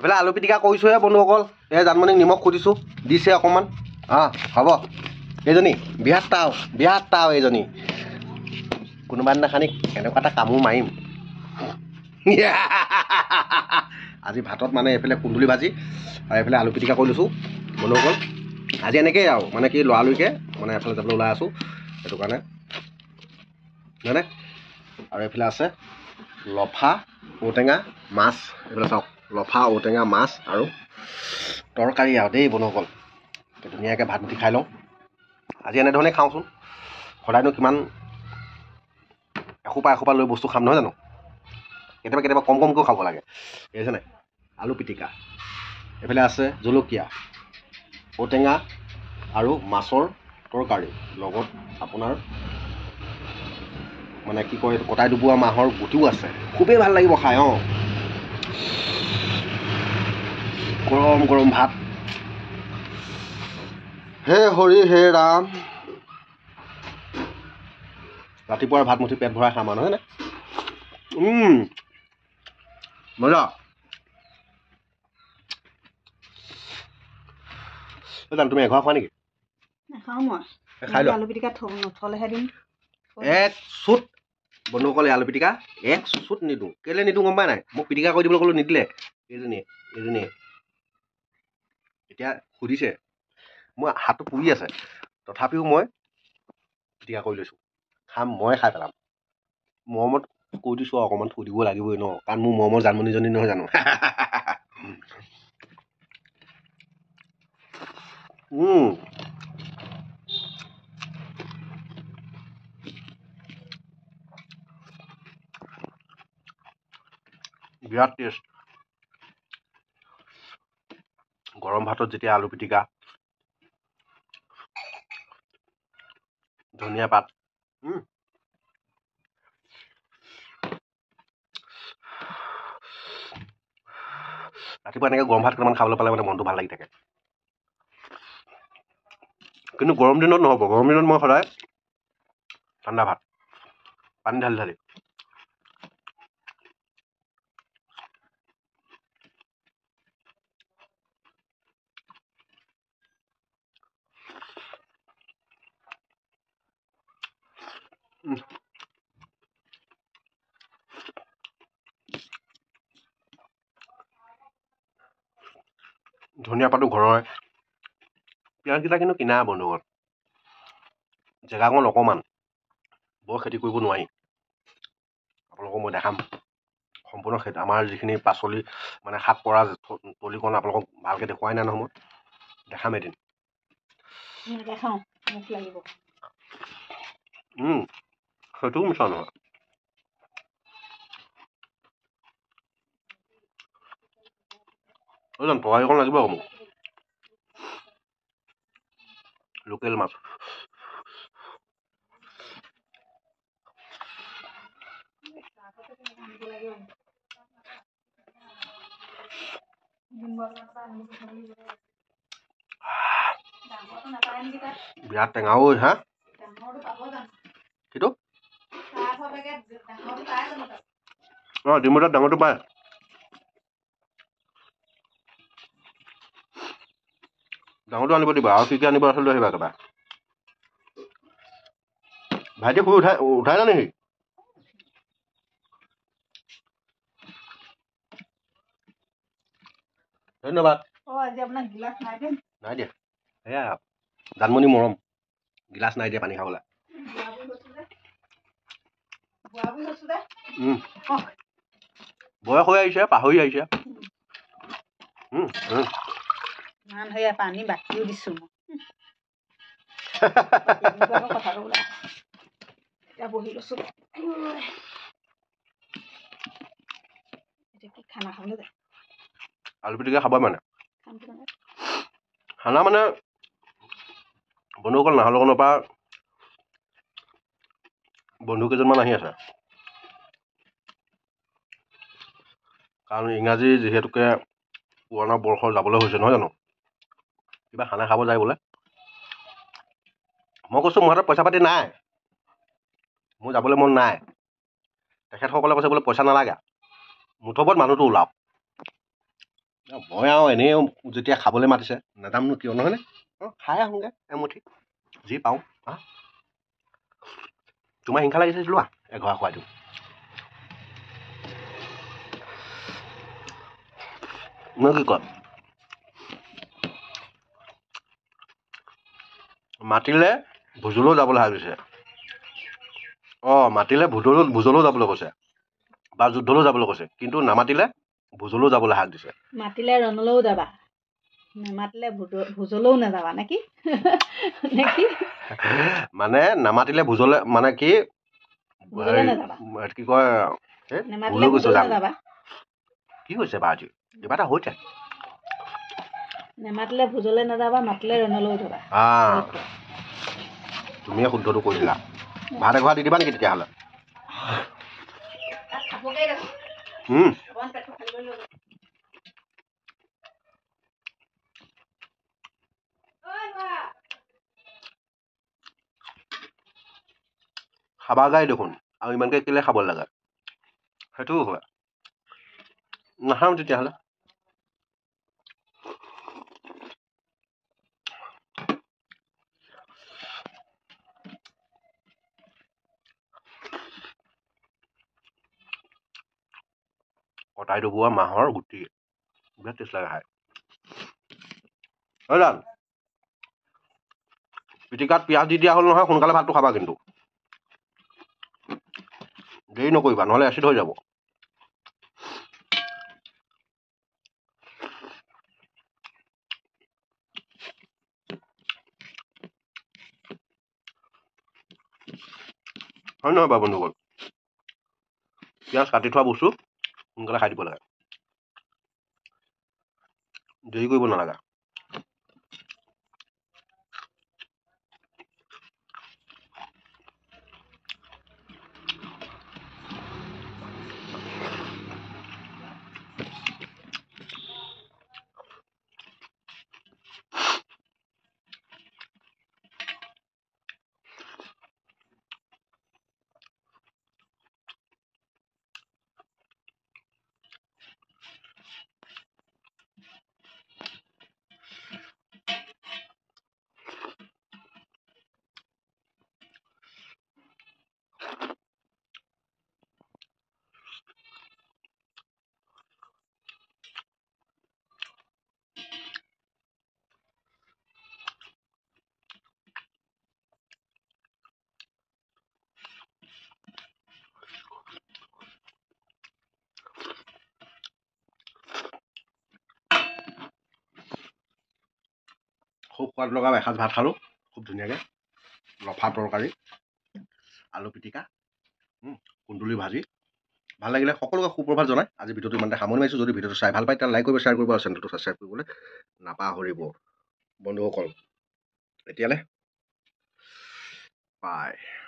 এইফালে আলু পিটিকা কৰিছোঁহে বন্ধুসকল। এই জানমণিক নিমখ সুধিছোঁ, দিছে অকণমান। হ'ব। এইজনী বিৰাট তাও এইজনী। কোনোবা দিনাখনি এনেকুৱা এটা কামোৰ মাৰিম। আজি ভাতত মানে এইফালে কুন্দুলি ভাজি আৰু এইফালে আলু পিটিকা কৰি লৈছোঁ বন্ধুসকল। আজি এনেকেই আৰু মানে কি লৰালৰিকৈ মানে এফালে যাবলৈ ওলাই আছোঁ, সেইটো কাৰণে হয়নে। আৰু এইফালে আছে লফা ঔটেঙা মাছ। এইফালে চাওক, লফা ঔটেঙা মাছ আৰু তৰকাৰী আৰু দেই বন্ধুসকল। ধুনীয়াকৈ ভাত মুঠি খাই লওঁ। আজি এনেধৰণে খাওঁচোন, সদায়নো কিমান এসোপা লৈ বস্তু খাম নহয় জানো। কেতিয়াবা কমকৈ খাব লাগে, বুজিছে নাই। আলু পিটিকা, এইফালে আছে জলকীয়া, ঔটেঙা আৰু মাছৰ তৰকাৰী, লগত আপোনাৰ মানে কি কয় কটাই ডুবোৱা মাহৰ গুটিও আছে। খুবেই ভাল লাগিব খাই। গৰম গৰম ভাত। হে হৰি হে ৰাম। ৰাতিপুৱাৰ ভাত মুঠি পেট ভৰাই খাম আৰু নহয় নে। মজা। তুমি এঘৰ খোৱা নেকি? নাখাওঁ মই। খাই লোৱা। আলু পিটিকা নথলেহে দিম। এক চুট বন্ধুসকল, আলু পিটিকা এক চুট নিদিওঁ। কেলৈ নিদিওঁ গম পাই নাই? মোক পিটিকা কৰি দিবলৈ ক'লো নিদিলে। এইজনীয়ে এতিয়া সুধিছে, মোৰ হাতটো পুৰি আছে, তথাপিও মই পিটিকা কৰি লৈছোঁ। মই খাই পেলাম। মৰমত কৈ দিছোঁ আৰু অকণমান থৈ দিব লাগিবই ন, কাৰণ মোৰ মৰমৰ জানমণিজনী নহয় জানো। বিৰাট টেষ্ট। গৰম ভাতত যেতিয়া আলু পিটিকা, ধনিয়া পাত, ৰাতিপুৱা এনেকৈ গৰম ভাত কেইটামান খাবলৈ পালে মানে মনটো ভাল লাগি থাকে। কিন্তু গৰম দিনত নহ'ব। গৰম দিনত মই সদায় ঠাণ্ডা ভাত, পানী ঢালি ধনিয়া পাতো ঘৰৰে। পিঁয়াজকেইটা কিন্তু কিনা বন্ধুসকল। জেগাকণ অকণমান, বৰ খেতি কৰিব নোৱাৰি। আপোনালোকক মই দেখাম সম্পূৰ্ণ খেতি। আমাৰ যিখিনি পাচলি মানে শাক পৰা তলিকণ আপোনালোকক ভালকৈ দেখুৱাই নাই নহয় মই। দেখাম এদিন। খাওঁ, মোক লাগিব। সেইটোও মিছা নহয়। তৰকাৰীকণ লাগিব আকৌ মোক। লোকেল মাছ। বিৰাট টেঙা ঐ। কিটো? ডিমবজাৰত ডাঙৰটো পায়। ডাঙৰটো আনিব দিবা, আৰু কি আনিব আছে লৈ আহিবা একেবাৰে। ভাইটি শুই উঠাই না নেকি? ধন্যবাদ। আজি আপোনাক গিলাচ নাই দিম। নাই দিয়া। সেয়া জানমণি মৰম, গিলাচ নাই দিয়া পানী খাবলৈ। বয়স হৈ আহিছে, পাহৰি আহিছে। পানী বাকিও দিছো মই। এতিয়া বহি লৈছো। কি খানা খাবলৈ যায়? আলু পিটিকা খাবা মানে? খানা মানে বন্ধুসকল, নাহৰলগুনৰ পৰা বন্ধু কেইজনমান আহি আছে। কাৰণ ইংৰাজী যিহেতুকে পুৰণা বৰ্ষ যাবলৈ হৈছে নহয় জানো, কিবা খানা খাব যায় বোলে। মই কৈছোঁ মোৰ হাতত পইচা পাতি নাই, মোৰ যাবলৈ মন নাই। তেখেতসকলে কৈছে বোলে পইচা নালাগে, মুঠৰ ওপৰত মানুহটো ওলাওক। মই আৰু এনেই যেতিয়া খাবলৈ মাতিছে নাযামনো কিয় নহয়নে খাই আহোঁগৈ এমুঠি যি পাওঁ তোমাৰ হিংসা লাগিছে লোৱা এঘৰা খুৱাই দিওঁ মই কি কয় মাতিলে ভোজলৈও যাবলৈ সাজিছে মাতিলে ভোজলৈও যাবলৈ কৈছে বা যুদ্ধলৈও যাবলৈ কৈছে কিন্তু নামাতিলে ভোজলৈও যাবলৈ হাক দিছে মাতিলে ৰণলৈও যাবা নামাতিলে ভোজলৈও নাযাবা নেকি নেকি মানে নামাতিলে ভোজলে মানে কি ভোজলৈ নাযাবা কি কয় নামাতিলে ভোজলৈ নাযাবা কি কৈছে বা আজি কিবা এটা হৈছে নামাতিলে ভোজলৈ নাযাবা মাতিলে ৰণলৈও যাবা তুমিয়ে শুদ্ধটো কৈ দিলা ভাত এঘৰা দি দিবা নেকি তেতিয়াহ'লে খাবা যায় দেখোন আৰু ইমানকে কেলে খাব লাগে সেইটোও হয় নাখাওঁ তেতিয়াহ'লে কটাই ডবোৱা মাহৰ গুটি বিৰাট টেষ্ট লাগে খাই হয় জান পিটিকাত পিঁয়াজ দি দিয়া হ'ল নহয় সোনকালে ভাতটো খাবা কিন্তু দেৰি নকৰিবা নহ'লে এচিড হৈ যাব হয় নহয় বাৰু বন্ধুসকল পিঁয়াজ কাটি থোৱা বস্তু সোনকালে খাই দিব লাগে দেৰি কৰিব নালাগে খুব সোৱাদ লগা এসাঁজ ভাত খালোঁ খুব ধুনীয়াকৈ লফা তৰকাৰী আলু পিটিকা কুন্দুলি ভাজি ভাল লাগিলে সকলোকে সুপ্ৰভাত জনাই আজি ভিডিঅ'টো ইমানতে সামৰণি মাৰিছোঁ যদি ভিডিঅ'টো চাই ভাল পায় তেতিয়া লাইক কৰিব শ্বেয়াৰ কৰিব আৰু চেনেলটো ছাবস্ক্ৰাইব কৰিবলৈ নাপাহৰিব বন্ধুসকল এতিয়ালৈ বাই